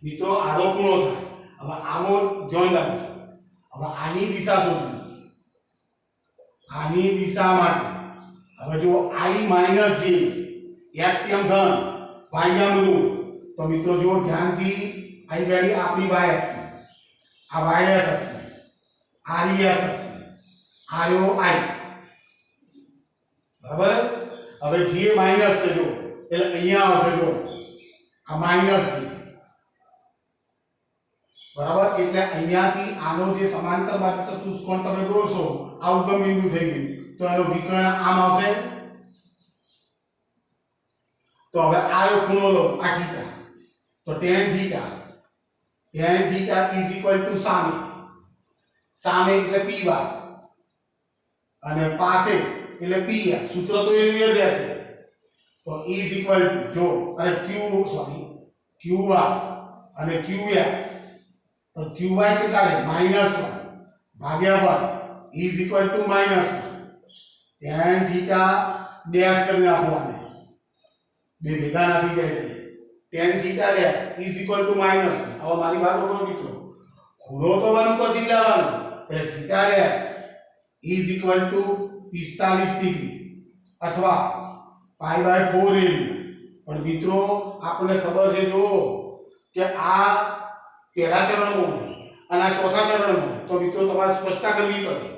मित्रों आरो ખૂણો થાય હવે આમો જોઈન રાખજો। હવે આની દિશા શોધવી આની દિશા માટે હવે જો I - j x m ધન ભાગ્યા રૂટ. તો મિત્રો જુઓ ધ્યાનથી અહીં ગાડી આપણી y એક્સિસ, આ y એક્સિસ, આ x એક્સિસ, આ રહ્યો i. બરાબર. હવે જે માઈનસ છે જો એટલે અહીંયા આવશે જો આ માઈનસ છે. બરાબર. એટલે અહીંયાથી આનો જે સમાંતર બાજુ ચતુષ્કોણ તમે દોરશો આ ઉગમ બિંદુ થઈ ગયું તો એનો વિકર્ણ આમ આવશે. તો હવે આ ખૂણો લો આ થીટા, તો tan થીટા = સામે, સામે એટલે py અને પાસે એટલે pr. સૂત્ર તો એનું જ રહેશે. તો = જો અને qy અને qx, તો qy કેટલા છે -1 ભાગ્યા 1 = -1 tan થીટા ડેશ કરી નાખવાને, બે ભેગા ના થઈ જાય એટલે tan થીટા ડેશ = -1. હવે મારી વાત કરો મિત્રો, ખૂણો તો 1 પરથી લાવવાનો એટલે થીટા ડેશ = 45 ડિગ્રી અથવા π/4 રેડિયન. પણ મિત્રો આપણને ખબર છે જો કે આ પહેલા ચરણમાં અને આ ચોથા ચરણમાં, તો મિત્રો તમારે સ્પષ્ટતા કરવી પડે.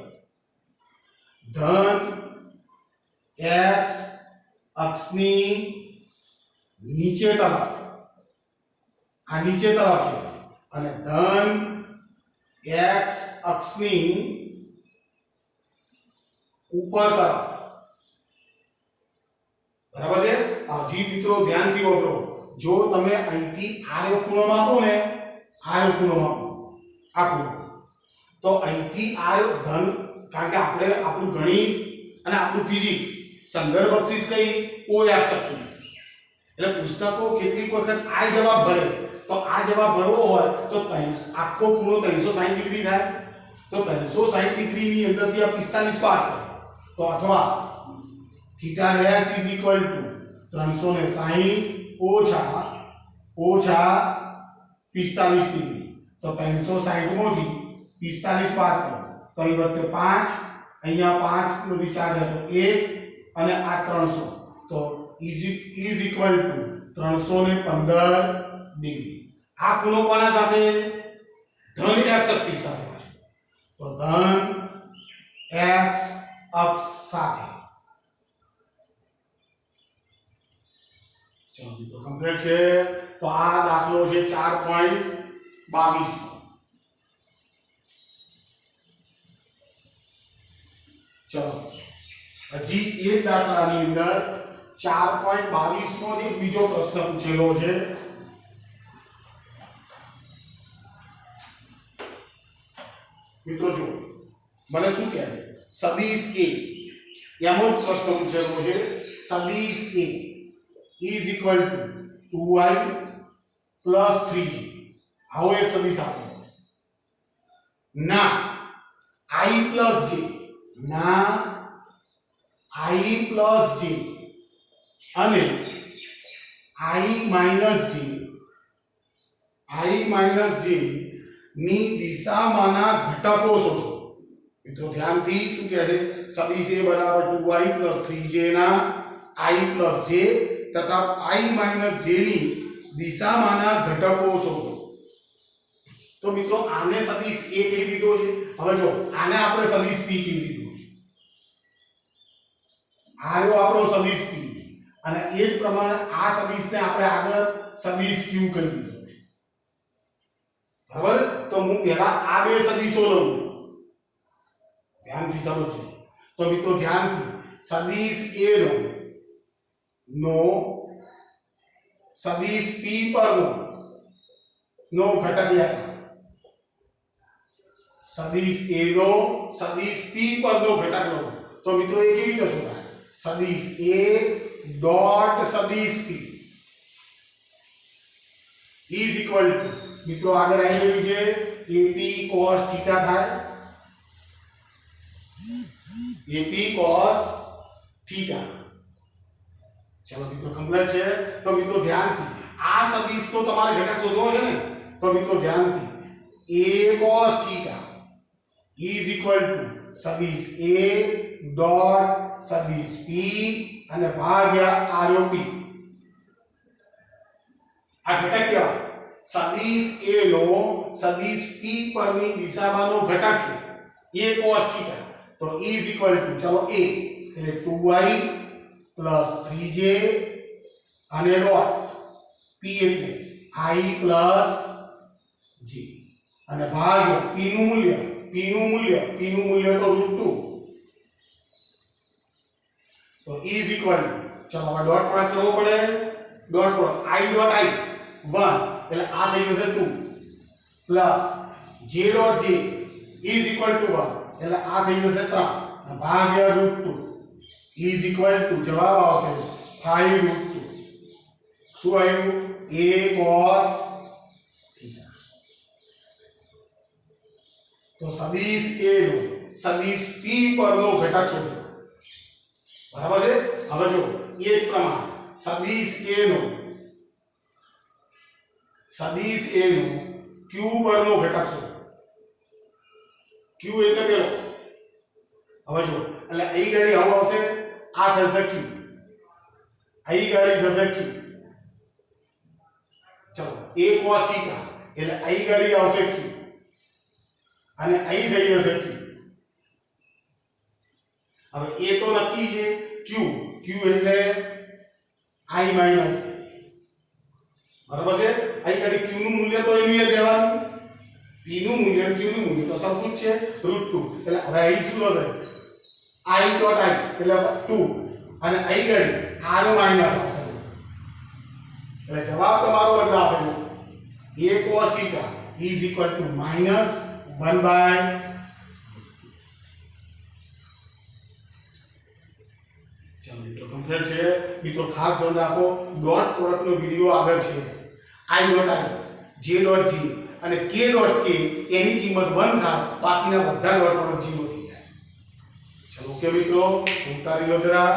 ધન x અક્ષની નીચે તરફ, આ નીચે તરફ છે, અને ધન x અક્ષની ઉપર તરફ. બરાબર છે. હજી મિત્રો ધ્યાનથી વાપરો. જો તમે અહીંથી આ ખૂણો માપો ને, આ ખૂણો માપો, આ ખૂણો, તો અહીંથી આ ધન, કારણ કે આપણે આપણું ગણિત અને આપણું ફિઝિક્સ સંદર્ભ અક્ષિસ કઈ o x અક્ષિસ, એટલે પુસ્તકો કેટલીક વખત આ જવાબ ભરે, તો આ જવાબ ભરવો હોય તો આખો ખૂણો 360 ડિગ્રી થાય. તો 360 ડિગ્રીની અંદરથી આ 45 બાદ કરો તો અથવા થીટા ડેશ = 360 ઓછા 45 ડિગ્રી. તો 360 માંથી 45 બાદ કરો તો અહીં વધશે 5, અહીંયા 5 નો વિચાર છે તો 1 અને આ 300, તો = 315 ડિગ્રી. આ ખૂણો કોના સાથે? ધન x અક્ષ સાથે છે. તો ધન x અક્ષ સાથે. ચલો મિત્રો કમ્પ્લીટ છે. તો આ દાખલો છે 4.22. ચલો હજી એક દાખલાની અંદર 4.22 નો એક બીજો પ્રશ્ન પૂછેલો છે. મિત્રો જો મને શું કહે છે, સદિશ a એમ જ પ્રશ્ન પૂછેલો છે. સદિશ a = 2y + 3g. આવો એક સદિશ આપો ના i + j, ના i + j અને i - j ની દિશામાંના ઘટકો શોધો. મિત્રો ધ્યાનથી શું કહે છે, સદિશ a = 2y + 3j ના i + j તથા i - j ની દિશામાંના ઘટકો શોધો. તો મિત્રો આને સદિશ a કહી દીધો છે. હવે જો આને આપણે સદિશ p કહી દીધો છે. આ રહ્યો આપણો સદિશ p, અને એ જ પ્રમાણે આ સદિશને આપણે આગળ સદિશ q કહી દીધો છે. બરાબર. તો હું પહેલા આ બે સદિશો લઉં છું, ધ્યાનથી સમજો. તો મિત્રો ધ્યાનથી સદિશ a નો સદિશ p પરનો ઘટક લેતા, સદિશ a નો સદિશ p પરનો ઘટક લો. તો મિત્રો એ કેવી રીતે શોધાય? સદિશ a ડોટ સદિશ p = મિત્રો આગળ આવી ગયું છે AP cos થીટા થાય, AP cos થીટા. ચલો મિત્રો કમ્પ્લીટ છે. તો મિત્રો ધ્યાનથી આ સદિશ તો તમારે ઘટક શોધવો છે ને, તો મિત્રો ધ્યાનથી a cos થીટા = સદિશ a ડોટ સદિશ p અને ભાગ્યા r p. આ ઘટક કહેવાય. સદિશ a નો સદિશ p પરની દિશામાંનો ઘટક છે a cos θ. તો e = ચલો a એટલે 2y + 3j અને ડોટ p એટલે i + j અને ભાગ્યા p નું મૂલ્ય તો √2. તો e = ચલો હવે ડોટ પ્રોડક્ટ કરવો પડે. ડોટ પ્રોડક્ટ i = 1 એટલે આ થઈ જશે 2 પ્લસ j = j e = 1 એટલે આ થઈ જશે 3 ભાગ્યા √2. e = જવાબ આવશે 5 √2. શું આવ્યું? a cos θ. તો સદિશ a નો સદિશ p પરનો ઘટક શોધો. બરાબર છે. હવે જો એ જ પ્રમાણે સદિશ a નો q પરનો ઘટક શોધો. q એટલે પેલો. હવે જો એટલે અહીં ગાડી આવું આવશે, આ થશે q, અહીં ગાડી થશે q. ચલો a cos θ એટલે અહીં ગાડી આવશે q અને અહીં થઈ જશે q. હવે a તો નક્કી છે, q એટલે i માઈનસ. બરાબર છે. અહીં ગાડી q નું મૂલ્ય તો એનું જ રહેવાનું, p નું મૂલ્ય q નું મૂલ્ય તો સરખું જ છે √2. એટલે હવે અહીં શું થશે? i એટલે 2 અને અહીં ગાડી r નો માઈનસ આવશે. એટલે જવાબ તમારો બદલાશે. a cos θ is equal to minus 1/. ચાલો મિત્રો કમ્પ્લીટ છે. મિત્રો ખાસ ધ્યાન રાખો, ડોટ પ્રોડક્ટનો વિડિયો આગળ છે. i j અને k એની કિંમત 1 થાય, બાકીના બધા ડોટ પ્રોડક્ટ 0 થઈ જાય. ચલો ઓકે મિત્રો, ઉતારી લો જરા.